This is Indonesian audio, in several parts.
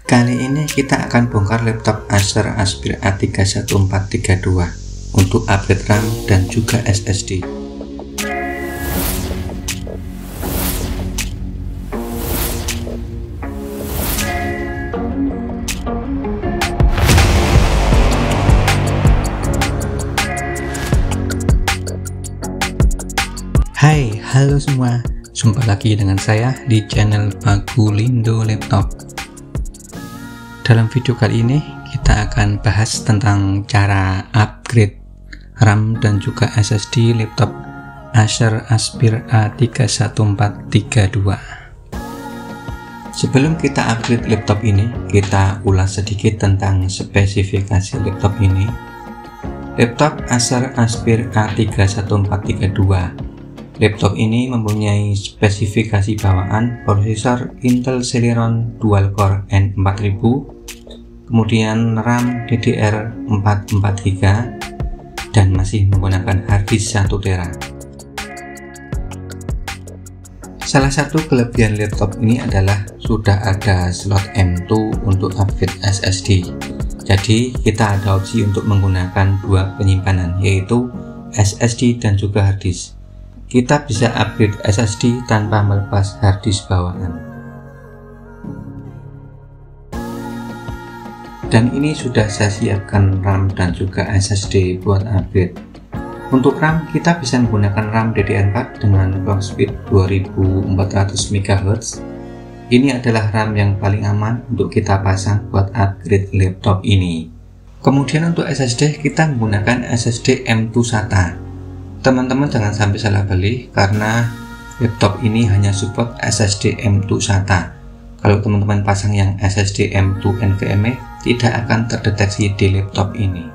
Kali ini kita akan bongkar laptop Acer Aspir A31432 untuk upgrade RAM dan juga SSD. Hai, halo semua. Jumpa lagi dengan saya di channel Bagulindo Laptop. Dalam video kali ini kita akan bahas tentang cara upgrade RAM dan juga SSD laptop Acer Aspir A31432. Sebelum kita upgrade laptop ini, kita ulas sedikit tentang spesifikasi laptop ini. Laptop Acer Aspir A31432. Laptop ini mempunyai spesifikasi bawaan prosesor Intel Celeron Dual Core N4000, kemudian RAM DDR4 4GB, dan masih menggunakan harddisk 1 TB. Salah satu kelebihan laptop ini adalah sudah ada slot M.2 untuk upgrade SSD. Jadi kita ada opsi untuk menggunakan dua penyimpanan, yaitu SSD dan juga harddisk. Kita bisa upgrade SSD tanpa melepas harddisk bawaan. Dan ini sudah saya siapkan RAM dan juga SSD buat upgrade. Untuk RAM kita bisa menggunakan RAM DDR4 dengan clock speed 2400 MHz. Ini adalah RAM yang paling aman untuk kita pasang buat upgrade laptop ini. Kemudian untuk SSD kita menggunakan SSD M.2 SATA. Teman-teman jangan sampai salah beli karena laptop ini hanya support SSD M.2 SATA. Kalau teman-teman pasang yang SSD M.2 NVMe tidak akan terdeteksi di laptop ini.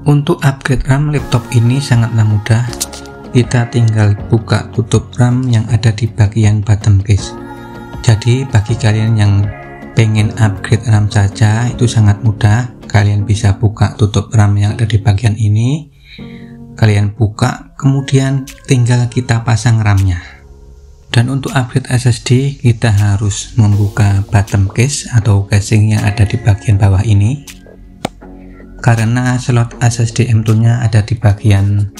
Untuk upgrade RAM laptop ini sangatlah mudah. Kita tinggal buka tutup RAM yang ada di bagian bottom case. Jadi bagi kalian yang pengen upgrade RAM saja itu sangat mudah. Kalian bisa buka tutup RAM yang ada di bagian ini. Kalian buka, kemudian tinggal kita pasang RAM-nya. Dan untuk upgrade SSD kita harus membuka bottom case atau casing yang ada di bagian bawah ini, karena slot SSD M.2 nya ada di bagian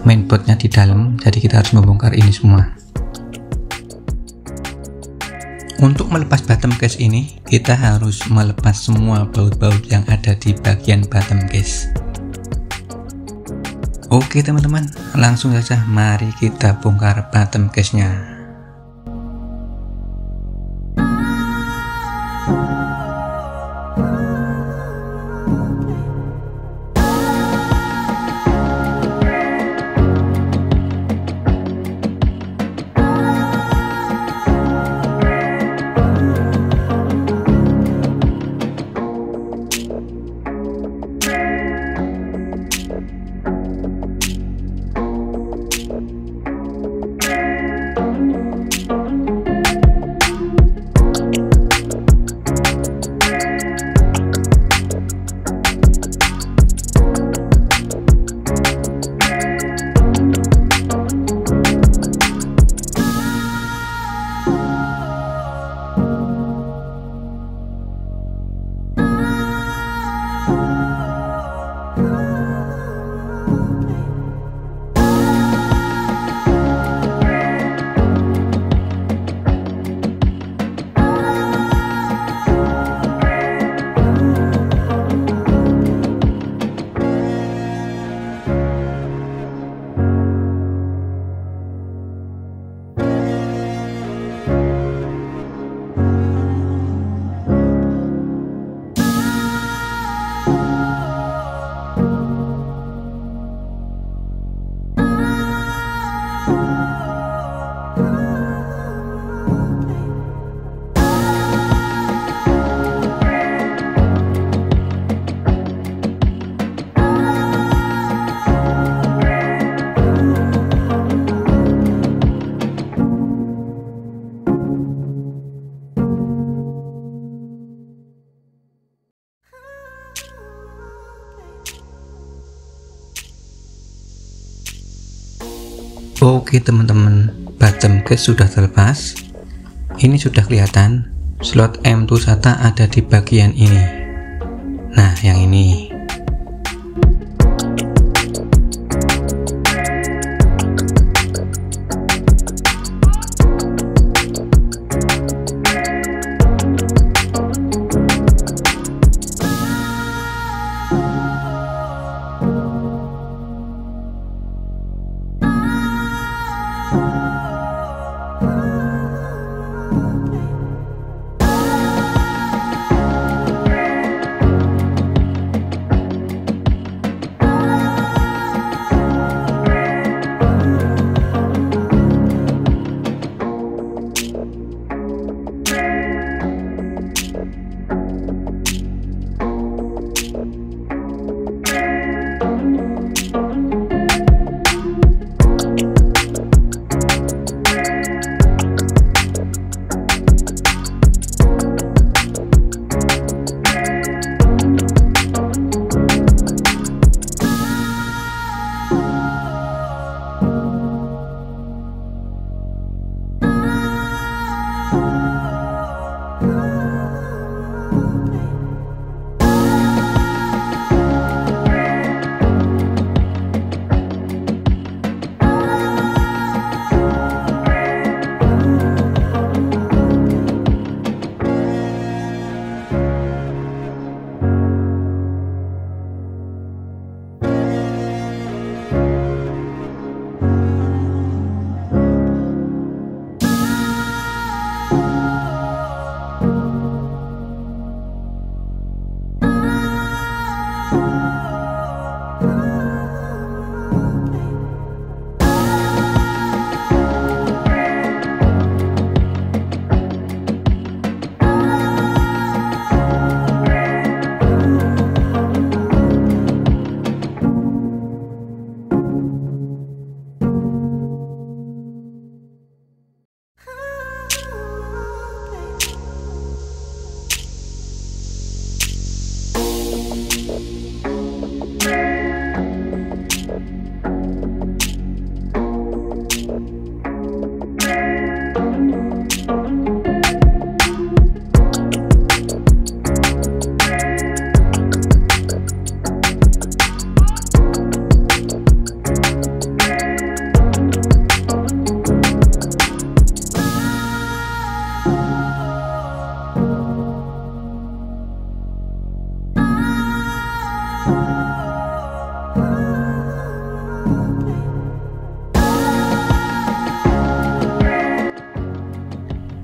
mainboardnya di dalam, jadi kita harus membongkar ini semua. Untuk melepas bottom case ini kita harus melepas semua baut-baut yang ada di bagian bottom case. Oke teman-teman, langsung saja mari kita bongkar bottom case-nya. Oke teman-teman, bottom case sudah terlepas. Ini sudah kelihatan Slot M2 SATA ada di bagian ini. Nah, yang ini.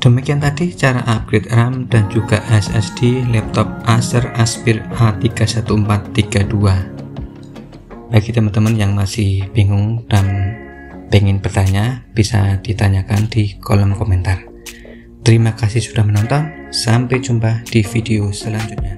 Demikian tadi cara upgrade RAM dan juga SSD laptop Acer Aspire A31432. Bagi teman-teman yang masih bingung dan pengen bertanya, bisa ditanyakan di kolom komentar. Terima kasih sudah menonton, sampai jumpa di video selanjutnya.